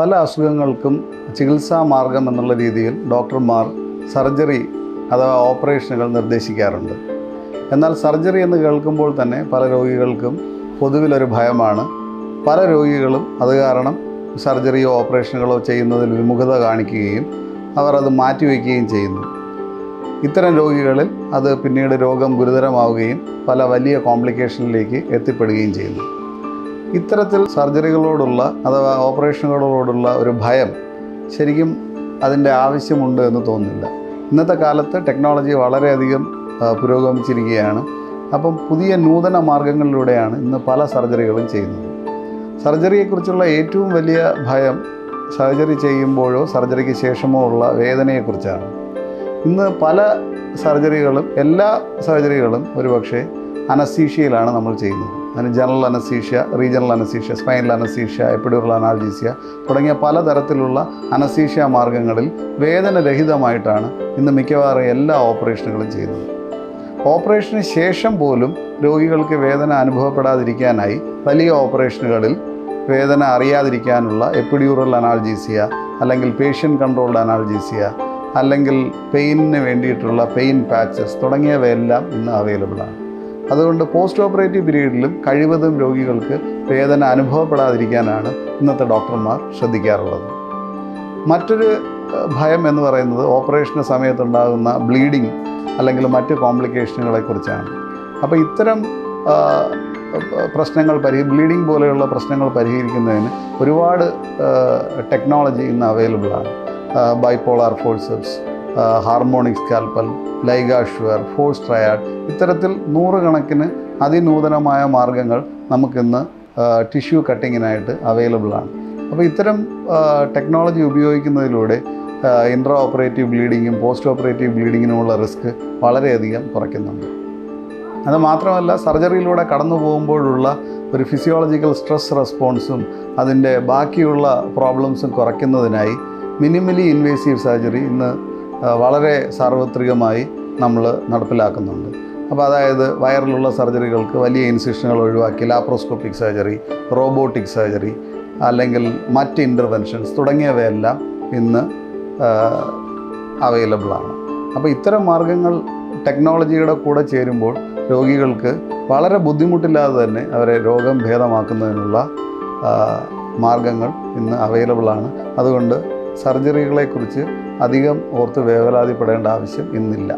പല അസുഖങ്ങൾക്കും ചികിത്സാ മാർഗം എന്നുള്ള രീതിയിൽ ഡോക്ടർമാർ സർജറി അഥവാ ഓപ്പറേഷനുകൾ നിർദ്ദേശിക്കാറുണ്ട്. എന്നാൽ സർജറി എന്ന് കേൾക്കുമ്പോൾ തന്നെ പല രോഗികൾക്കും പൊതുവിലൊരു ഭയമാണ്. പല രോഗികളും അത് കാരണം സർജറിയോ ഓപ്പറേഷനുകളോ ചെയ്യുന്നതിൽ വിമുഖത കാണിക്കുകയും അവർ അത് മാറ്റിവെക്കുകയും ചെയ്യുന്നു. ഇത്തരം രോഗികളിൽ അത് പിന്നീട് രോഗം ഗുരുതരമാവുകയും പല വലിയ കോംപ്ലിക്കേഷനിലേക്ക് എത്തിപ്പെടുകയും ചെയ്യുന്നു. ഇത്തരത്തിൽ സർജറികളോടുള്ള അഥവാ ഓപ്പറേഷനുകളോടുള്ള ഒരു ഭയം ശരിക്കും അതിൻ്റെ ആവശ്യമുണ്ട് എന്ന് തോന്നുന്നില്ല. ഇന്നത്തെ കാലത്ത് ടെക്നോളജി വളരെയധികം പുരോഗമിച്ചിരിക്കുകയാണ്. അപ്പം പുതിയ നൂതന മാർഗങ്ങളിലൂടെയാണ് ഇന്ന് പല സർജറികളും ചെയ്യുന്നത്. സർജറിയെക്കുറിച്ചുള്ള ഏറ്റവും വലിയ ഭയം സർജറി ചെയ്യുമ്പോഴോ സർജറിക്ക് ശേഷമോ ഉള്ള വേദനയെക്കുറിച്ചാണ്. ഇന്ന് പല സർജറികളും എല്ലാ സർജറികളും ഒരുപക്ഷെ അനസ്തീഷ്യയിലാണ് നമ്മൾ ചെയ്യുന്നത്. അതിന് general anaesthesia, regional anaesthesia, spinal anaesthesia, epidural analgesia തുടങ്ങിയ പലതരത്തിലുള്ള അനസ്തീഷ്യ മാർഗങ്ങളിൽ വേദനരഹിതമായിട്ടാണ് ഇന്ന് മിക്കവാറും എല്ലാ ഓപ്പറേഷനുകളും ചെയ്യുന്നത്. ഓപ്പറേഷന് ശേഷം പോലും രോഗികൾക്ക് വേദന അനുഭവപ്പെടാതിരിക്കാനായി വലിയ ഓപ്പറേഷനുകളിൽ വേദന അറിയാതിരിക്കാനുള്ള എപ്പിഡ്യൂറൽ അനാൽജീസിയ അല്ലെങ്കിൽ പേഷ്യൻ്റ് കൺട്രോൾഡ് അനാൽജീസിയ അല്ലെങ്കിൽ പെയിനിന് വേണ്ടിയിട്ടുള്ള പെയിൻ പാച്ചസ് തുടങ്ങിയവയെല്ലാം ഇന്ന് അവൈലബിളാണ്. അതുകൊണ്ട് പോസ്റ്റ് ഓപ്പറേറ്റീവ് പീരീഡിലും കഴിവതും രോഗികൾക്ക് വേദന അനുഭവപ്പെടാതിരിക്കാനാണ് ഇന്നത്തെ ഡോക്ടർമാർ ശ്രദ്ധിക്കാറുള്ളത്. മറ്റൊരു ഭയം എന്ന് പറയുന്നത് ഓപ്പറേഷന് സമയത്തുണ്ടാകുന്ന ബ്ലീഡിങ് അല്ലെങ്കിൽ മറ്റ് കോംപ്ലിക്കേഷനുകളെക്കുറിച്ചാണ്. അപ്പോൾ ഇത്തരം പ്രശ്നങ്ങൾ ബ്ലീഡിങ് പോലെയുള്ള പ്രശ്നങ്ങൾ പരിഹരിക്കുന്നതിന് ഒരുപാട് ടെക്നോളജി ഇന്ന് അവൈലബിളാണ്. Bipolar forceps, harmonic scalpel, LigaSure, force triad, ഇത്തരത്തിൽ നൂറുകണക്കിന് അതിനൂതനമായ മാർഗങ്ങൾ നമുക്കിന്ന് ടിഷ്യൂ കട്ടിങ്ങിനായിട്ട് അവൈലബിളാണ്. അപ്പോൾ ഇത്തരം ടെക്നോളജി ഉപയോഗിക്കുന്നതിലൂടെ ഇൻട്രാ ഓപ്പറേറ്റീവ് ബ്ലീഡിങ്ങും പോസ്റ്റ് ഓപ്പറേറ്റീവ് ബ്ലീഡിങ്ങിനുമുള്ള റിസ്ക് വളരെയധികം കുറയ്ക്കുന്നുണ്ട്. അത് മാത്രമല്ല, സർജറിയിലൂടെ കടന്നു പോകുമ്പോഴുള്ള ഒരു ഫിസിയോളജിക്കൽ സ്ട്രെസ് റെസ്പോൺസും അതിൻ്റെ ബാക്കിയുള്ള പ്രോബ്ലംസും കുറയ്ക്കുന്നതിനായി മിനിമലി ഇൻവേസീവ് സർജറി ഇന്ന് വളരെ സാർവത്രികമായി നമ്മൾ നടപ്പിലാക്കുന്നുണ്ട്. അപ്പോൾ അതായത് വയറിലുള്ള സർജറികൾക്ക് വലിയ ഇൻസിഷനുകൾ ഒഴിവാക്കി ലാപ്രോസ്കോപ്പിക് സർജറി, റോബോട്ടിക് സർജറി അല്ലെങ്കിൽ മറ്റ് ഇൻ്റർവെൻഷൻസ് തുടങ്ങിയവയെല്ലാം ഇന്ന് അവൈലബിളാണ്. അപ്പോൾ ഇത്തരം മാർഗങ്ങൾ ടെക്നോളജിയുടെ കൂടെ ചേരുമ്പോൾ രോഗികൾക്ക് വളരെ ബുദ്ധിമുട്ടില്ലാതെ തന്നെ അവരെ രോഗം ഭേദമാക്കുന്നതിനുള്ള മാർഗങ്ങൾ ഇന്ന് അവൈലബിളാണ്. അതുകൊണ്ട് സർജറികളെക്കുറിച്ച് അധികം ഓർത്ത് വേവലാതിപ്പെടേണ്ട ആവശ്യം ഇന്നില്ല.